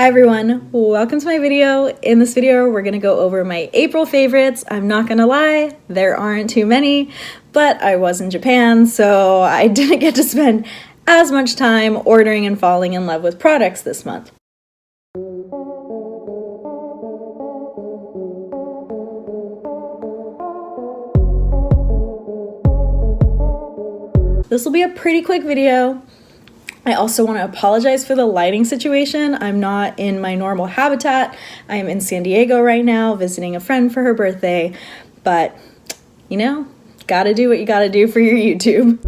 Hi everyone, welcome to my video. In this video, we're gonna go over my April favorites. I'm not gonna lie, there aren't too many, but I was in Japan, so I didn't get to spend as much time ordering and falling in love with products this month. This will be a pretty quick video. I also want to apologize for the lighting situation. I'm not in my normal habitat. I am in San Diego right now visiting a friend for her birthday, but you know, gotta do what you gotta do for your YouTube.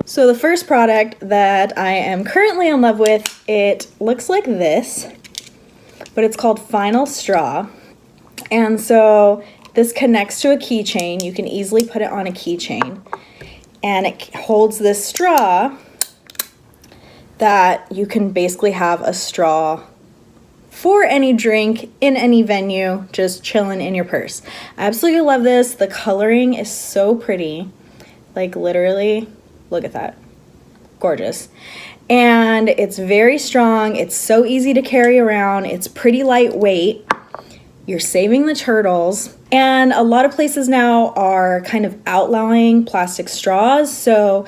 So the first product that I am currently in love with, it looks like this, but it's called Final Straw. And so this connects to a keychain. You can easily put it on a keychain. And it holds this straw that you can basically have a straw for any drink in any venue, just chilling in your purse. I absolutely love this. The coloring is so pretty. Like literally, look at that. Gorgeous. And it's very strong. It's so easy to carry around. It's pretty lightweight. You're saving the turtles. And a lot of places now are kind of outlawing plastic straws. So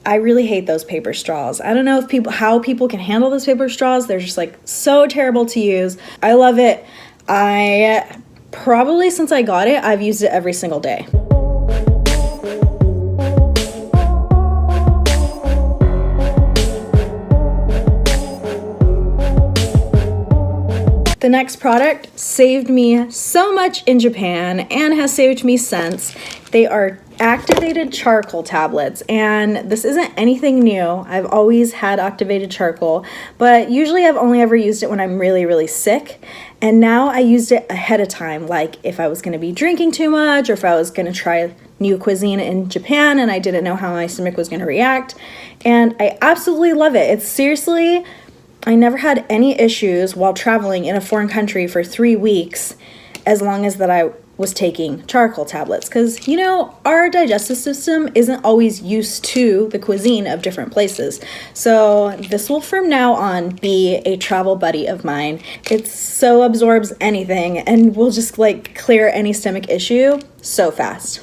I really hate those paper straws. I don't know if how people can handle those paper straws. They're just like so terrible to use. I love it. I probably, since I got it, I've used it every single day. The next product saved me so much in Japan and has saved me since. They are activated charcoal tablets, and this isn't anything new. I've always had activated charcoal, but usually I've only ever used it when I'm really, really sick. And now I used it ahead of time, like if I was gonna be drinking too much or if I was gonna try new cuisine in Japan and I didn't know how my stomach was gonna react. And I absolutely love it. It's seriously, I never had any issues while traveling in a foreign country for 3 weeks as long as that I was taking charcoal tablets, because you know, our digestive system isn't always used to the cuisine of different places. So this will from now on be a travel buddy of mine. It so absorbs anything and will just like clear any stomach issue so fast.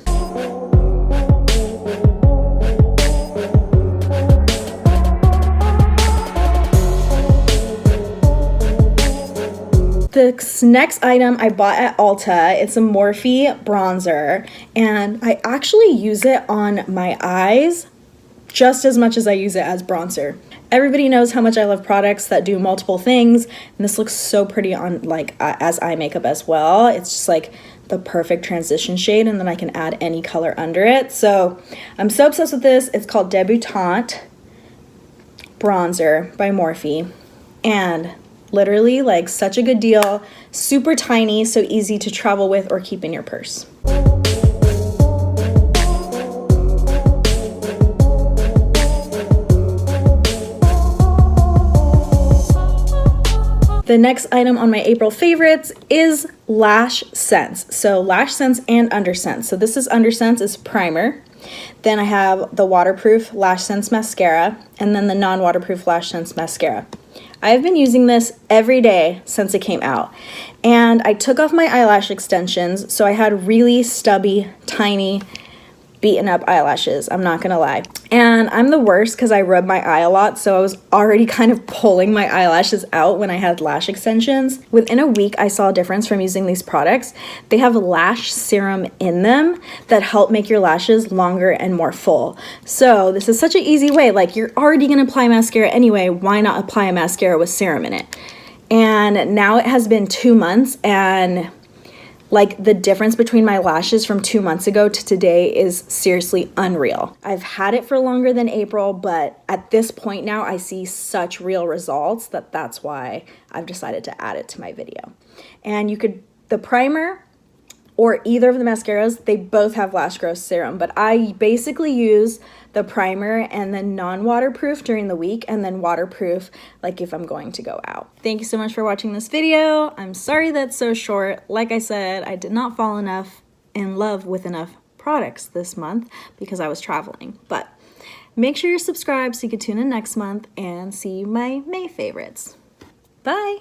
This next item I bought at Ulta. It's a Morphe bronzer, and I actually use it on my eyes just as much as I use it as bronzer. Everybody knows how much I love products that do multiple things, and this looks so pretty on like as eye makeup as well. It's just like the perfect transition shade, and then I can add any color under it. So I'm so obsessed with this. It's called Debutante Bronzer by Morphe, and literally like such a good deal, super tiny, so easy to travel with or keep in your purse. The next item on my April favorites is Lash Sense. So Lash Sense and Under Sense. So this is Under Sense is primer. Then I have the waterproof Lash Sense mascara, and then the non-waterproof Lash Sense mascara. I've been using this every day since it came out, and I took off my eyelash extensions, so I had really stubby, tiny, beaten up eyelashes, I'm not gonna lie. And I'm the worst because I rub my eye a lot, so I was already kind of pulling my eyelashes out when I had lash extensions. Within a week, I saw a difference from using these products. They have lash serum in them that help make your lashes longer and more full. So this is such an easy way, like you're already gonna apply mascara anyway, why not apply a mascara with serum in it? And now it has been 2 months, and like the difference between my lashes from 2 months ago to today is seriously unreal. I've had it for longer than April, but at this point now I see such real results that that's why I've decided to add it to my video. And you could, the primer or either of the mascaras, they both have lash growth serum, but I basically use the primer and then non-waterproof during the week, and then waterproof like if I'm going to go out. Thank you so much for watching this video. I'm sorry that's so short. Like I said, I did not fall enough in love with enough products this month because I was traveling. But make sure you're subscribed so you can tune in next month and see my May favorites. Bye!